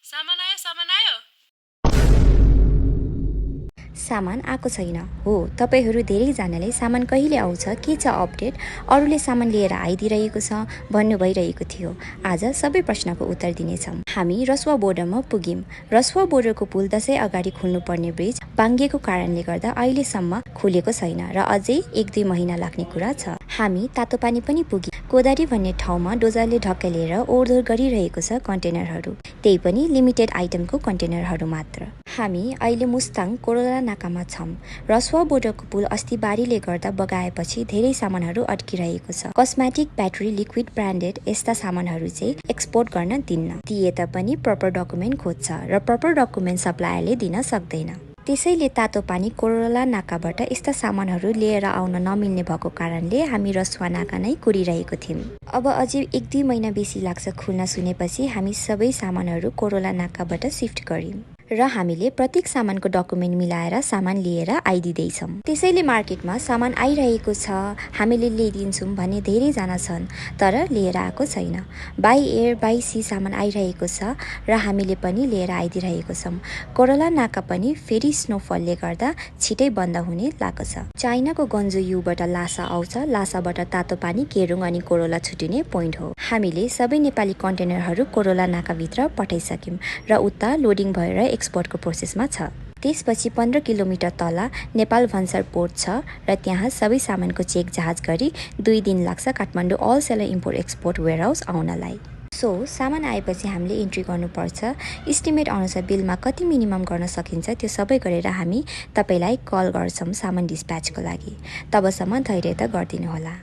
सामान आयो सामान आएको छैन हो तपाईहरू धेरैजनाले सामान कहिले आउँछ के छ अपडेट अरूले सामान लिएर आइदिरहेको छ भन्नु भइरहेको थियो आज सबै प्रश्नको उत्तर दिनेछौँ हामी रसुवा बोर्डरमा पुग्यौं रसुवा बोर्डरको पुल दशैं अगाडि खुल्नुपर्ने ब्रिज भाङ्गिएको कारणले गर्दा अहिलेसम्म खुलेको छैन र अझै 1-2 महिना लाग्ने कुरा छ हामी तातोपानी पनि पुग्यौं कोदारी भन्ने ठाउँमा डोजरले ढकेलेर ओहोरदोहोर गरिरहेको छ कन्टेनरहरू त्यही पनि लिमिटेड आइटमको कन्टेनरहरू मात्र हामी अहिले मुस्ताङ कोरोला नाकामा छौं रसुवा बोर्डरको पुल अस्ति बाढीले गर्दा बगाएपछि धेरै सामानहरू अड्किरहेको छ कस्मेटिक ब्याट्री लिक्विड ब्रान्डेड यस्ता सामानहरू चाहिँ एक्सपोर्ट गर्न दिन्न दिए तापनि प्रपर डकुमेन्ट खोज्छ र प्रपर डकुमेन्ट सप्लायरले दिन सक्दैन त्यसैले तातोपानी कोरोला नाकाबाट यस्ता सामानहरू लिएर आउन नमिल्ने भएको कारणले हामी रसुवा नाका नै कुरिरहेको थियौं अब अझै 1-2 महिना बेसी लाग्छ खुल्न सुनेपछि हामी सबै सामानहरू कोरोला नाकाबाट शिफ्ट गर्यौं र हामीले प्रत्येक सामानको डकुमेन्ट मिलाएर सामान लिएर आइदिँदैछौँ त्यसैले मार्केटमा सामान आइरहेको छ हामीले ल्याइदिन्छौँ भन्ने धेरैजना छन् तर लिएर आएको छैन बाई एयर बाई सी सामान आइरहेको छ र हामीले पनि लिएर आइदिरहेको छौँ कोरोला नाका पनि फेरि स्नोफलले गर्दा छिटै बन्द हुने लागेको छ चाइनाको गन्जो युबाट लासा आउँछ लासाबाट तातोपानी केरुङ अनि कोरोला छुटिने पोइन्ट हो हामीले सबै नेपाली कन्टेनरहरू कोरोला नाकाभित्र पठाइसक्यौँ र उता लोडिङ भएर एक्सपोर्टको प्रोसेसमा छ त्यसपछि 15 किलोमिटर तल नेपाल भन्सर पोर्ट छ र त्यहाँ सबै सामानको चेक जहाज गरी 2 दिन लाग्छ Kathmandu all seller import export warehouse आउनलाई सो सामान आएपछि हामीले इन्ट्री गर्नुपर्छ इस्टिमेट अनुसार बिलमा कति मिनिमम गर्न सकिन्छ त्यो सबै गरेर हामी तपाईलाई कल गर्छौं सामान डिस्प्याचको लागि तबसम्म धैर्य त गर्दिनु होला